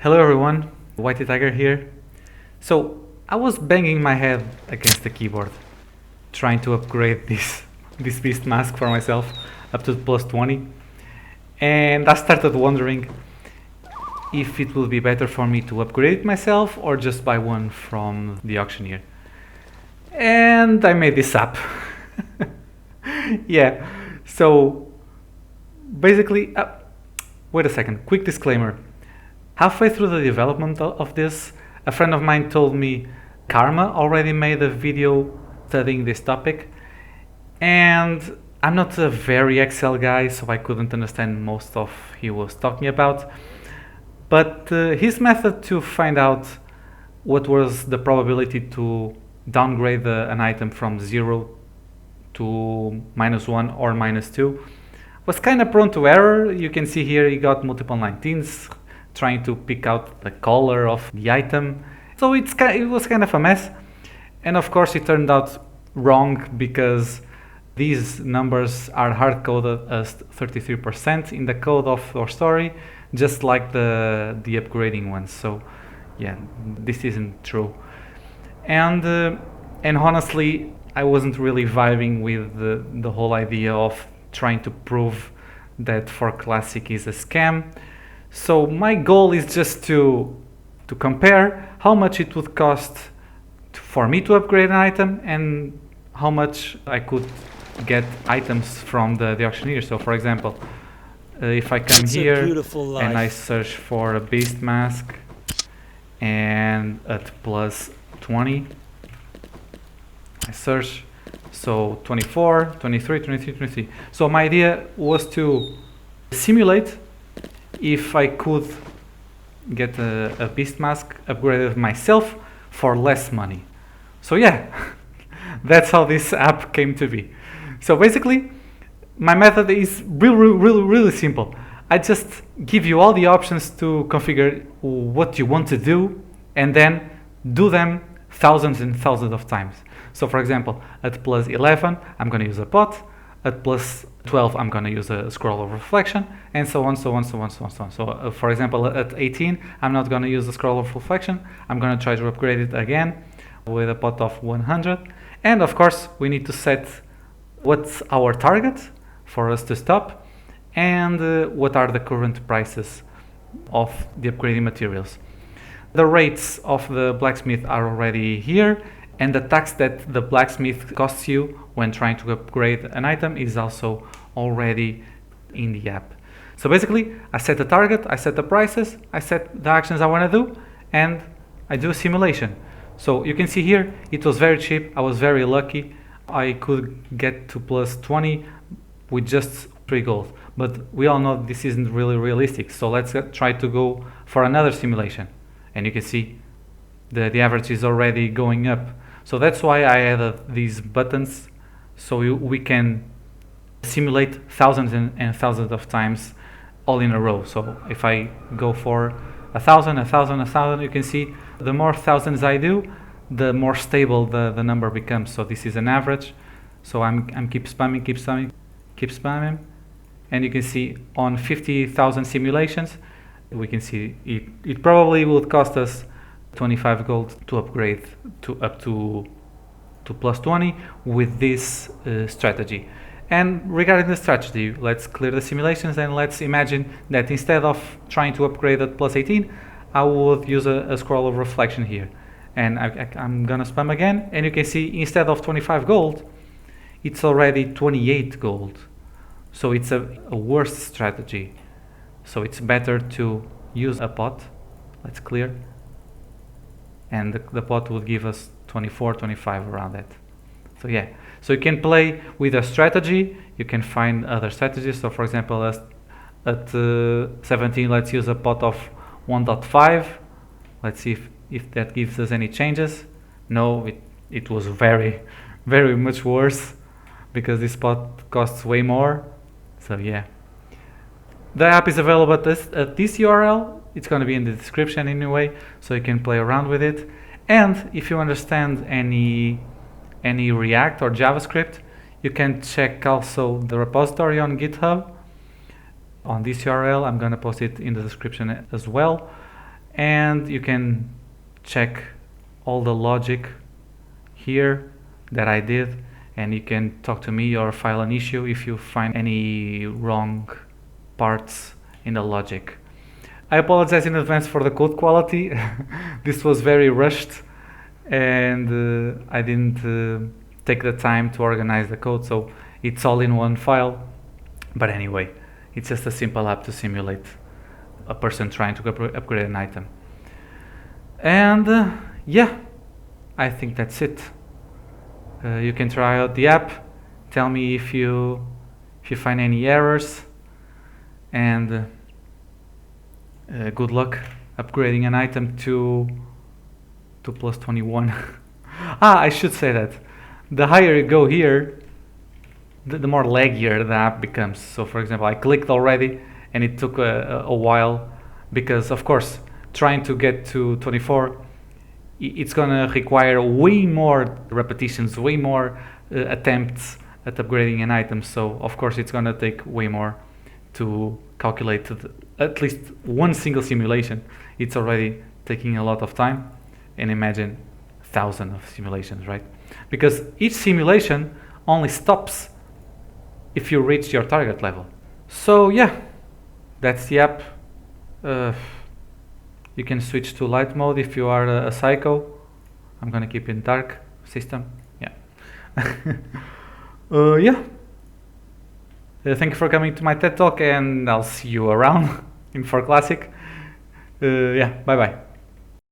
Hello everyone, Whitey Tiger here. So I was banging my head against the keyboard, trying to upgrade this beast mask for myself up to plus 20, and I started wondering if it would be better for me to upgrade it myself or just buy one from the auctioneer. And I made this up. Yeah, so basically, wait a second, quick disclaimer. Halfway through the development of this, a friend of mine told me Karma already made a video studying this topic, and I'm not a very Excel guy, so I couldn't understand most of he was talking about. But his method to find out what was the probability to downgrade an item from 0 to -1 or -2 was kind of prone to error. You can see here he got multiple 19s, trying to pick out the color of the item. So it was kind of a mess. And of course it turned out wrong because these numbers are hard coded as 33% in the code of our story, just like the upgrading ones. So yeah, this isn't true. And honestly, I wasn't really vibing with the whole idea of trying to prove that 4Classic is a scam. So my goal is just to compare how much it would cost for me to upgrade an item and how much I could get items from the auctioneer. So for example, if I come here and I search for a beast mask and at plus 20, I search, so 24, 23, 23, 23. So my idea was to simulate if I could get a beast mask upgraded myself for less money. So yeah, that's how this app came to be. So basically, my method is really simple. I just give you all the options to configure what you want to do and then do them thousands and thousands of times. So for example, at plus 11, I'm going to use a pot. At plus 12, I'm going to use a scroll of reflection, and so on, so on, so on, so on, so on. So for example, at 18, I'm not going to use the scroll of reflection. I'm going to try to upgrade it again with a pot of 100. And of course, we need to set what's our target for us to stop and what are the current prices of the upgrading materials. The rates of the blacksmith are already here, and the tax that the blacksmith costs you when trying to upgrade an item is also already in the app. So basically, I set the target, I set the prices, I set the actions I want to do, and I do a simulation. So you can see here, it was very cheap. I was very lucky. I could get to plus 20 with just 3 gold. But we all know this isn't really realistic. So let's try to go for another simulation. And you can see the average is already going up. So that's why I added these buttons, so we can simulate thousands and thousands of times all in a row. So if I go for 1,000, 1,000, 1,000, you can see the more thousands I do, the more stable the number becomes. So this is an average. So I'm keep spamming, and you can see on 50,000 simulations, we can see it probably would cost us 25 gold to upgrade to up to plus 20 with this strategy. And regarding the strategy, let's clear the simulations and let's imagine that instead of trying to upgrade at plus 18, I would use a scroll of reflection here. And I'm gonna spam again, and you can see instead of 25 gold, it's already 28 gold. So it's a worse strategy. So it's better to use a pot. Let's clear. And the pot would give us 24, 25 around that. So yeah, so you can play with a strategy. You can find other strategies. So for example, at 17, let's use a pot of 1.5. Let's see if that gives us any changes. No, it was very much worse because this pot costs way more. So yeah, the app is available at this URL. It's going to be in the description anyway, so you can play around with it. And if you understand any React or JavaScript, you can check also the repository on GitHub on this URL. I'm going to post it in the description as well. and you can check all the logic here that I did, and you can talk to me or file an issue if you find any wrong parts in the logic. I apologize in advance for the code quality. This was very rushed, and I didn't take the time to organize the code, so it's all in one file. But anyway, it's just a simple app to simulate a person trying to upgrade an item. And yeah, I think that's it. You can try out the app, tell me if you find any errors, and good luck upgrading an item to plus 21. I should say that the higher you go here, the more laggier the app becomes. So for example, I clicked already and it took a while, because of course trying to get to 24, it's gonna require way more repetitions, way more attempts at upgrading an item. So of course it's gonna take way more to calculate at least one single simulation. It's already taking a lot of time, and imagine 1,000 of simulations, right? Because each simulation only stops if you reach your target level. So yeah, that's the app. You can switch to light mode if you are a psycho. I'm gonna keep in dark system. Yeah. Yeah. Thank you for coming to my TED Talk, and I'll see you around in 4Classic. Yeah, bye bye.